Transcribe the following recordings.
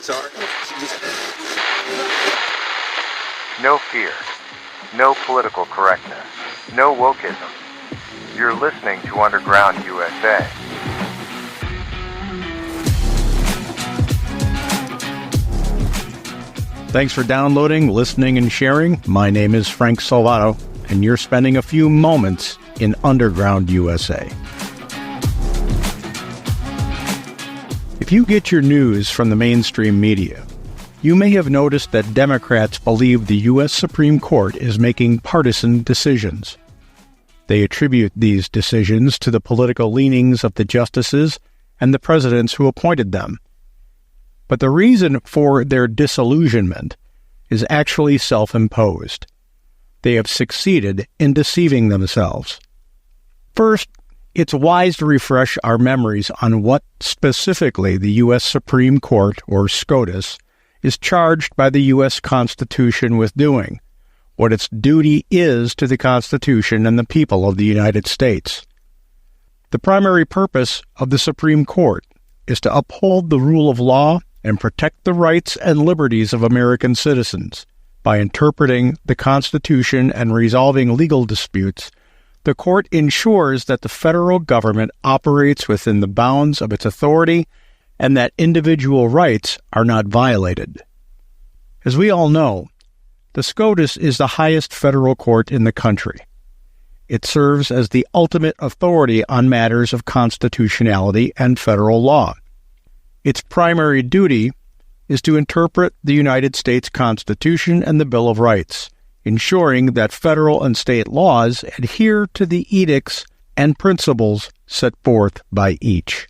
Sorry. No fear. No political correctness. No wokeism. You're listening to Underground USA. Thanks for downloading, listening, and sharing. My name is Frank Salvato, and you're spending a few moments in Underground USA. If you get your news from the mainstream media, you may have noticed that Democrats believe the U.S. Supreme Court is making partisan decisions. They attribute these decisions to the political leanings of the justices and the presidents who appointed them. But the reason for their disillusionment is actually self-imposed. They have succeeded in deceiving themselves. First, it's wise to refresh our memories on what specifically the U.S. Supreme Court, or SCOTUS, is charged by the U.S. Constitution with doing, what its duty is to the Constitution and the people of the United States. The primary purpose of the Supreme Court is to uphold the rule of law and protect the rights and liberties of American citizens. By interpreting the Constitution and resolving legal disputes, the court ensures that the federal government operates within the bounds of its authority and that individual rights are not violated. As we all know, the SCOTUS is the highest federal court in the country. It serves as the ultimate authority on matters of constitutionality and federal law. Its primary duty is to interpret the United States Constitution and the Bill of Rights, ensuring that federal and state laws adhere to the edicts and principles set forth by each.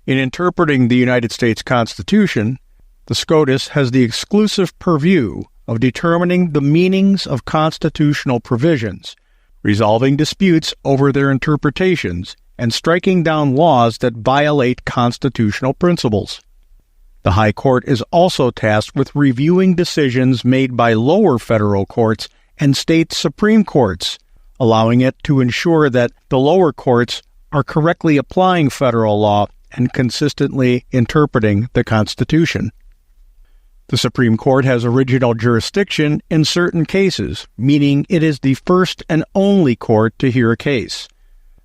In interpreting the United States Constitution, the SCOTUS has the exclusive purview of determining the meanings of constitutional provisions, resolving disputes over their interpretations, and striking down laws that violate constitutional principles. The High Court is also tasked with reviewing decisions made by lower federal courts and state Supreme Courts, allowing it to ensure that the lower courts are correctly applying federal law and consistently interpreting the Constitution. The Supreme Court has original jurisdiction in certain cases, meaning it is the first and only court to hear a case.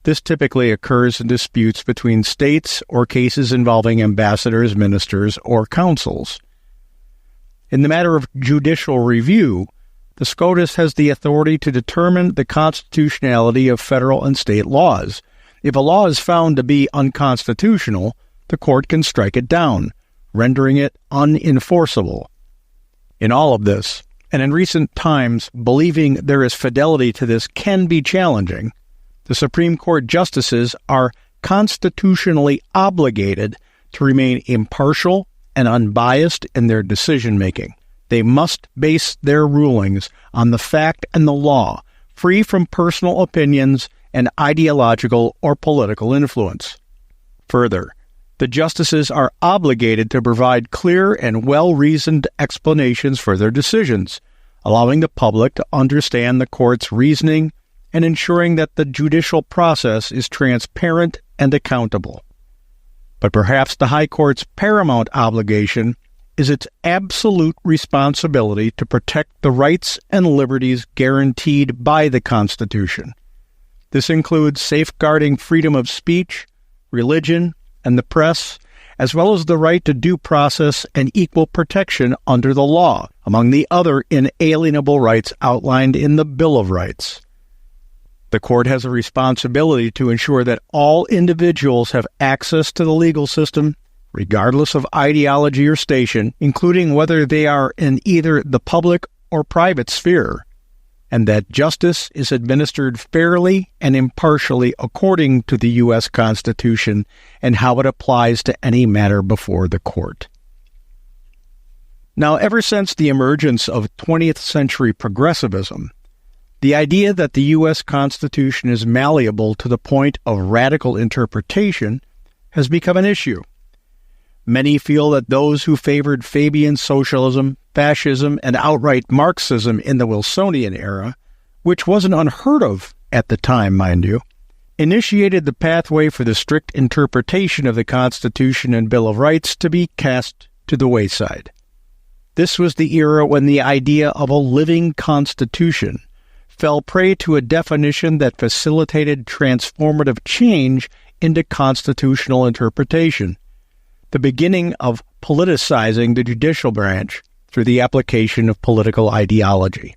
This typically occurs in disputes between states or cases involving ambassadors, ministers, or consuls. In the matter of judicial review, the SCOTUS has the authority to determine the constitutionality of federal and state laws. If a law is found to be unconstitutional, the court can strike it down, rendering it unenforceable. In all of this, and in recent times, believing there is fidelity to this can be challenging, the Supreme Court justices are constitutionally obligated to remain impartial and unbiased in their decision-making. They must base their rulings on the fact and the law, free from personal opinions and ideological or political influence. Further, the justices are obligated to provide clear and well-reasoned explanations for their decisions, allowing the public to understand the court's reasoning and ensuring that the judicial process is transparent and accountable. But perhaps the High Court's paramount obligation is its absolute responsibility to protect the rights and liberties guaranteed by the Constitution. This includes safeguarding freedom of speech, religion, and the press, as well as the right to due process and equal protection under the law, among the other inalienable rights outlined in the Bill of Rights. The court has a responsibility to ensure that all individuals have access to the legal system, regardless of ideology or station, including whether they are in either the public or private sphere, and that justice is administered fairly and impartially according to the U.S. Constitution and how it applies to any matter before the court. Now, ever since the emergence of 20th century progressivism, the idea that the U.S. Constitution is malleable to the point of radical interpretation has become an issue. Many feel that those who favored Fabian socialism, fascism, and outright Marxism in the Wilsonian era, which wasn't unheard of at the time, mind you, initiated the pathway for the strict interpretation of the Constitution and Bill of Rights to be cast to the wayside. This was the era when the idea of a living constitution fell prey to a definition that facilitated transformative change into constitutional interpretation, the beginning of politicizing the judicial branch through the application of political ideology.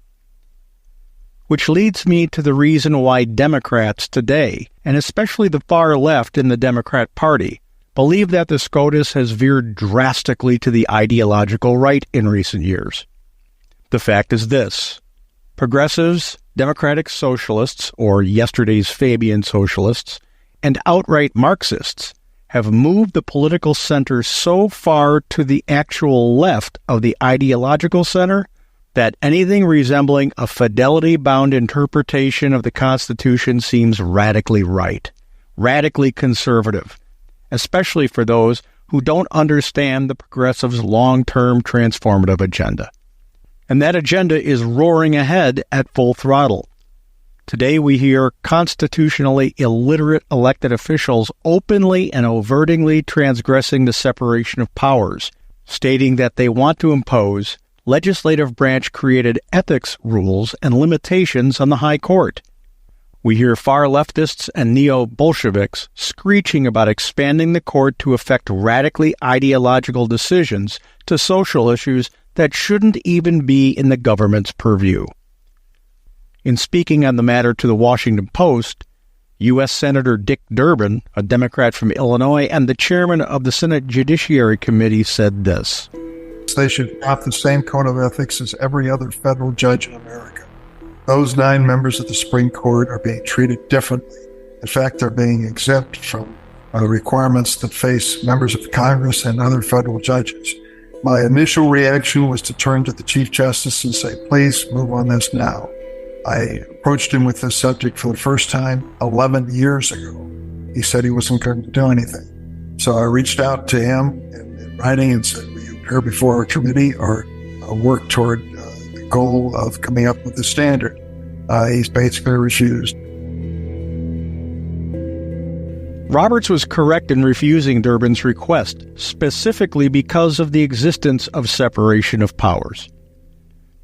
Which leads me to the reason why Democrats today, and especially the far left in the Democrat Party, believe that the SCOTUS has veered drastically to the ideological right in recent years. The fact is this: progressives, democratic socialists, or yesterday's Fabian socialists, and outright Marxists have moved the political center so far to the actual left of the ideological center that anything resembling a fidelity-bound interpretation of the Constitution seems radically right, radically conservative, especially for those who don't understand the progressives' long-term transformative agenda. And that agenda is roaring ahead at full throttle. Today we hear constitutionally illiterate elected officials openly and overtly transgressing the separation of powers, stating that they want to impose legislative branch-created ethics rules and limitations on the High Court. We hear far leftists and neo-Bolsheviks screeching about expanding the court to affect radically ideological decisions to social issues that shouldn't even be in the government's purview. In speaking on the matter to the Washington Post, U.S. Senator Dick Durbin, a Democrat from Illinois and the chairman of the Senate Judiciary Committee, said this: They should adopt the same code of ethics as every other federal judge in America. Those 9 members of the Supreme Court are being treated differently. In fact, they're being exempt from requirements that face members of Congress and other federal judges. My initial reaction was to turn to the Chief Justice and say, please move on this now. I approached him with this subject for the first time 11 years ago. He said he wasn't going to do anything. So I reached out to him in writing and said, will you appear before our committee or work toward the goal of coming up with a standard? He's basically refused. Roberts was correct in refusing Durbin's request, specifically because of the existence of separation of powers.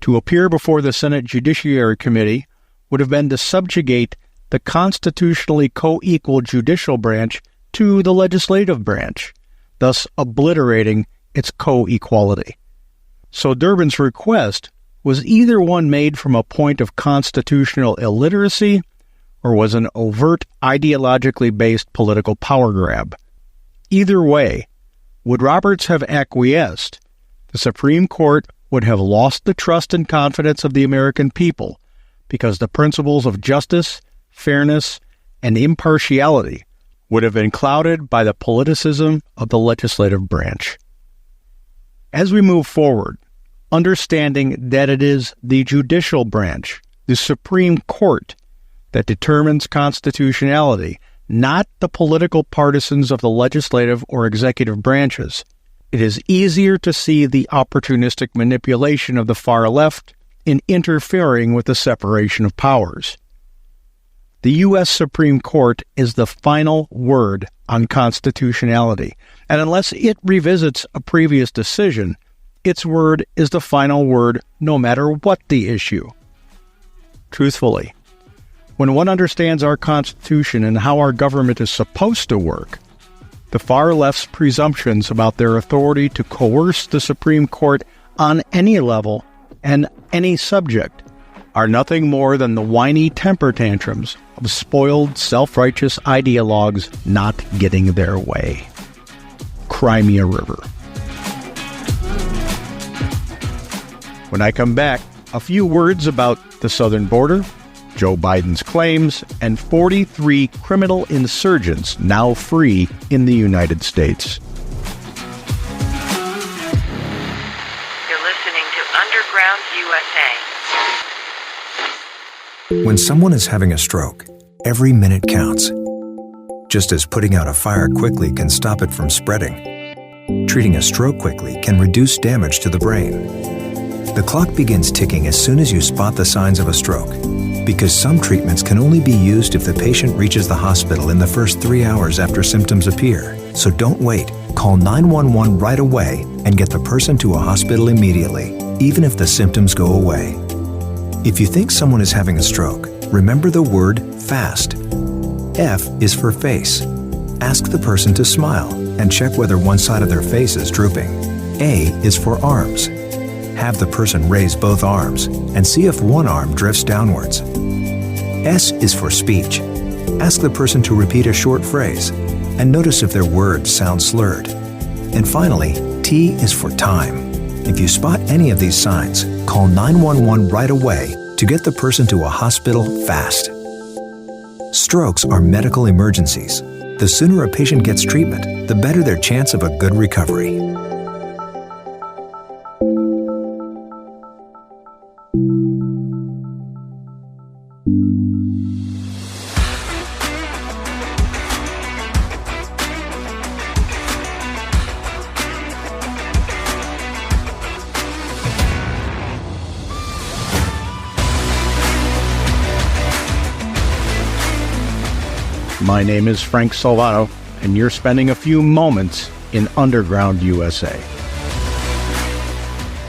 To appear before the Senate Judiciary Committee would have been to subjugate the constitutionally co-equal judicial branch to the legislative branch, thus obliterating its co-equality. So Durbin's request was either one made from a point of constitutional illiteracy or was an overt ideologically based political power grab. Either way, would Roberts have acquiesced, the Supreme Court would have lost the trust and confidence of the American people because the principles of justice, fairness, and impartiality would have been clouded by the politicism of the legislative branch. As we move forward, understanding that it is the judicial branch, the Supreme Court, that determines constitutionality, not the political partisans of the legislative or executive branches, it is easier to see the opportunistic manipulation of the far left in interfering with the separation of powers. The U.S. Supreme Court is the final word on constitutionality, and unless it revisits a previous decision, its word is the final word no matter what the issue. Truthfully, when one understands our Constitution and how our government is supposed to work, the far left's presumptions about their authority to coerce the Supreme Court on any level and any subject are nothing more than the whiny temper tantrums of spoiled, self-righteous ideologues not getting their way. Cry me a river. When I come back, a few words about the southern border, Joe Biden's claims, and 43 criminal insurgents now free in the United States. You're listening to Underground USA. When someone is having a stroke, every minute counts. Just as putting out a fire quickly can stop it from spreading, treating a stroke quickly can reduce damage to the brain. The clock begins ticking as soon as you spot the signs of a stroke, because some treatments can only be used if the patient reaches the hospital in the first 3 hours after symptoms appear. So don't wait. call 911 right away and get the person to a hospital immediately, even if the symptoms go away. If you think someone is having a stroke, remember the word FAST. F is for face. Ask the person to smile and check whether one side of their face is drooping. A is for arms. Have the person raise both arms and see if one arm drifts downwards. S is for speech. Ask the person to repeat a short phrase and notice if their words sound slurred. And finally, T is for time. If you spot any of these signs, call 911 right away to get the person to a hospital fast. Strokes are medical emergencies. The sooner a patient gets treatment, the better their chance of a good recovery. My name is Frank Solano, and you're spending a few moments in Underground USA.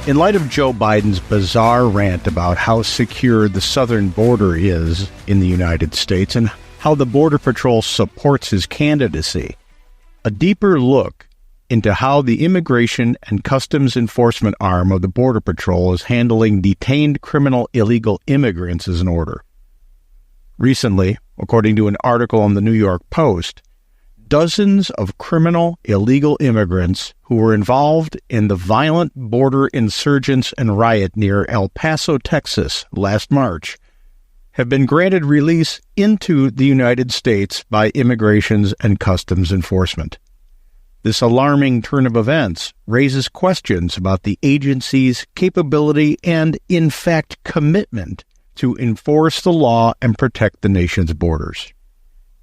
In light of Joe Biden's bizarre rant about how secure the southern border is in the United States and how the Border Patrol supports his candidacy, a deeper look into how the Immigration and Customs Enforcement arm of the Border Patrol is handling detained criminal illegal immigrants is in order. Recently, according to an article in the New York Post, dozens of criminal illegal immigrants who were involved in the violent border insurgents and riot near El Paso, Texas, last March, have been granted release into the United States by Immigration and Customs Enforcement. This alarming turn of events raises questions about the agency's capability and, in fact, commitment to enforce the law and protect the nation's borders.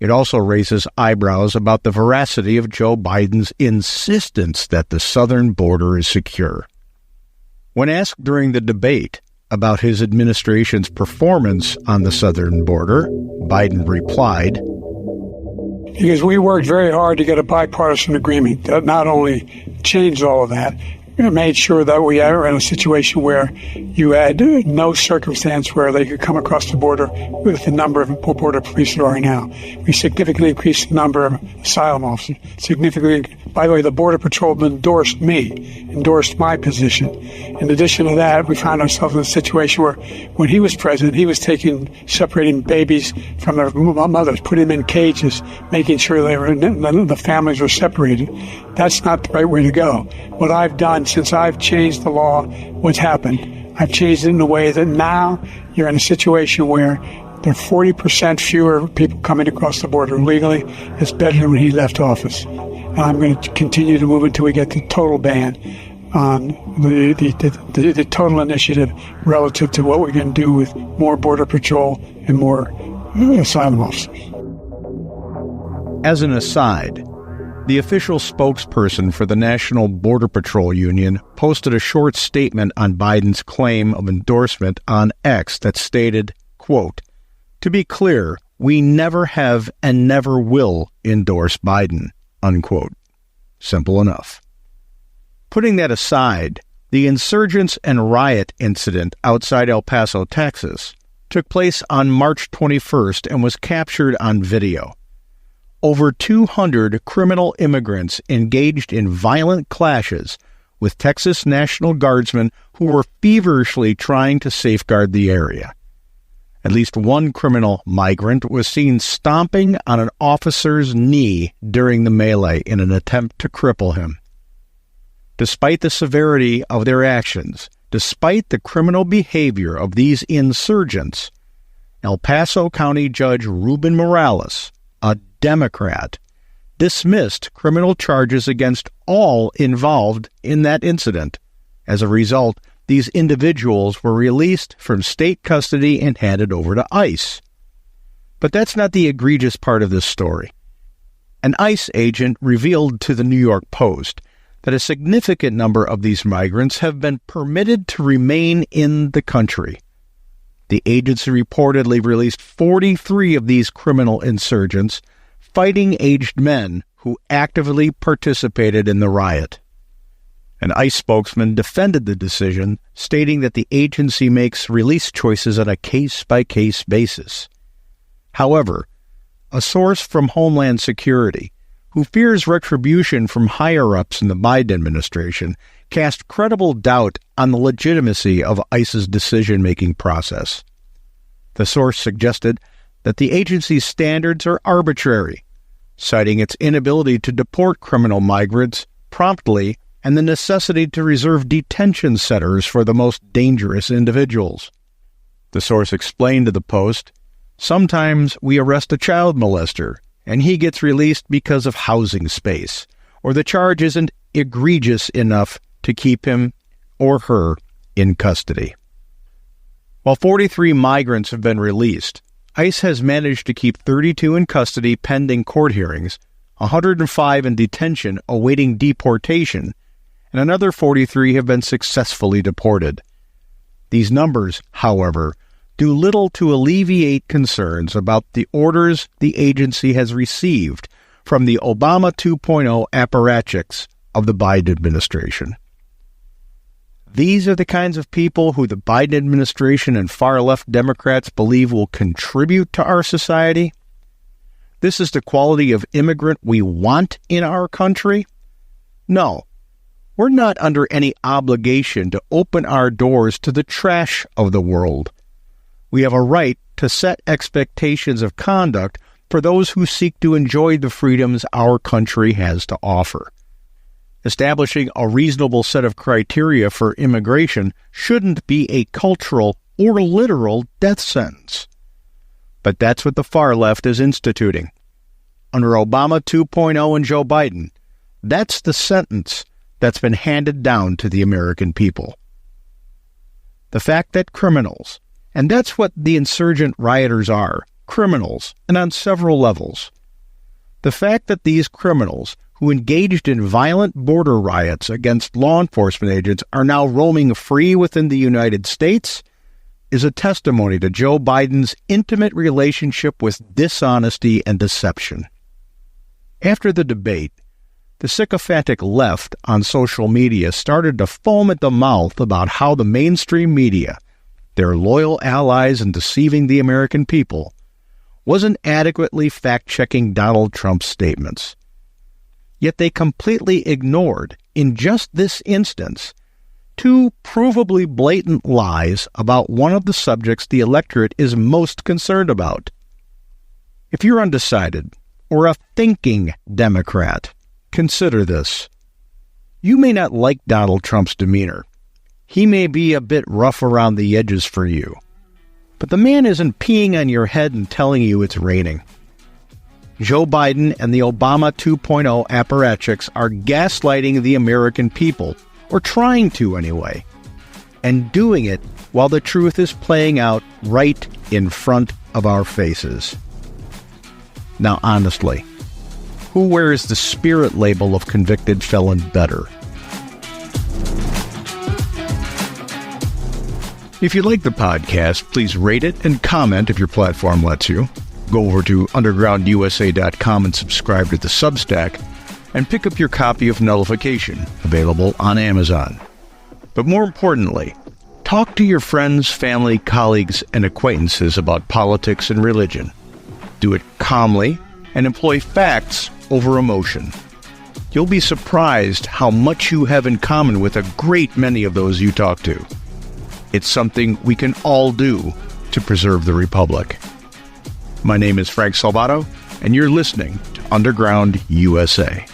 It also raises eyebrows about the veracity of Joe Biden's insistence that the southern border is secure. When asked during the debate about his administration's performance on the southern border, Biden replied, "Because we worked very hard to get a bipartisan agreement that not only changed all of that, made sure that we are in a situation where you had no circumstance where they could come across the border with the number of border police there are now. We significantly increased the number of asylum officers. Significantly, by the way, the Border Patrol endorsed my position. In addition to that, we found ourselves in a situation where when he was president, he was separating babies from their mothers, putting them in cages, making sure the families were separated. That's not the right way to go. What I've done since I've changed the law, what's happened? I've changed it in a way that now you're in a situation where there are 40% fewer people coming across the border legally. It's better than when he left office. And I'm going to continue to move until we get the total ban on the total initiative relative to what we're going to do with more Border Patrol and more asylum officers. As an aside, the official spokesperson for the National Border Patrol Union posted a short statement on Biden's claim of endorsement on X that stated, quote, "To be clear, we never have and never will endorse Biden," unquote. Simple enough. Putting that aside, the insurgents and riot incident outside El Paso, Texas, took place on March 21st and was captured on video. Over 200 criminal immigrants engaged in violent clashes with Texas National Guardsmen who were feverishly trying to safeguard the area. At least one criminal migrant was seen stomping on an officer's knee during the melee in an attempt to cripple him. Despite the severity of their actions, despite the criminal behavior of these insurgents, El Paso County Judge Ruben Morales, a Democrat, dismissed criminal charges against all involved in that incident. As a result, these individuals were released from state custody and handed over to ICE. But that's not the egregious part of this story. An ICE agent revealed to the New York Post that a significant number of these migrants have been permitted to remain in the country. The agency reportedly released 43 of these criminal insurgents, fighting-aged men who actively participated in the riot. An ICE spokesman defended the decision, stating that the agency makes release choices on a case-by-case basis. However, a source from Homeland Security, who fears retribution from higher-ups in the Biden administration, cast credible doubt on the legitimacy of ICE's decision-making process. The source suggested that the agency's standards are arbitrary, citing its inability to deport criminal migrants promptly and the necessity to reserve detention centers for the most dangerous individuals. The source explained to the Post, "Sometimes we arrest a child molester, and he gets released because of housing space, or the charge isn't egregious enough to keep him or her in custody." While 43 migrants have been released, ICE has managed to keep 32 in custody pending court hearings, 105 in detention awaiting deportation, and another 43 have been successfully deported. These numbers, however, do little to alleviate concerns about the orders the agency has received from the Obama 2.0 apparatchiks of the Biden administration. These are the kinds of people who the Biden administration and far-left Democrats believe will contribute to our society. This is the quality of immigrant we want in our country? No, we're not under any obligation to open our doors to the trash of the world. We have a right to set expectations of conduct for those who seek to enjoy the freedoms our country has to offer. Establishing a reasonable set of criteria for immigration shouldn't be a cultural or literal death sentence. But that's what the far left is instituting. Under Obama 2.0 and Joe Biden, that's the sentence that's been handed down to the American people. The fact that criminals, and that's what the insurgent rioters are, criminals, and on several levels. The fact that these criminals who engaged in violent border riots against law enforcement agents are now roaming free within the United States is a testimony to Joe Biden's intimate relationship with dishonesty and deception. After the debate, the sycophantic left on social media started to foam at the mouth about how the mainstream media, their loyal allies in deceiving the American people, wasn't adequately fact-checking Donald Trump's statements. Yet they completely ignored, in just this instance, two provably blatant lies about one of the subjects the electorate is most concerned about. If you're undecided, or a thinking Democrat, consider this. You may not like Donald Trump's demeanor. He may be a bit rough around the edges for you. But the man isn't peeing on your head and telling you it's raining. Joe Biden and the Obama 2.0 apparatchiks are gaslighting the American people, or trying to anyway, and doing it while the truth is playing out right in front of our faces. Now, honestly, who wears the spirit label of convicted felon better? If you like the podcast, please rate it and comment if your platform lets you. Go over to undergroundusa.com and subscribe to the Substack, and pick up your copy of Nullification, available on Amazon. But more importantly, talk to your friends, family, colleagues, and acquaintances about politics and religion. Do it calmly and employ facts over emotion. You'll be surprised how much you have in common with a great many of those you talk to. It's something we can all do to preserve the Republic. My name is Frank Salvato, and you're listening to Underground USA.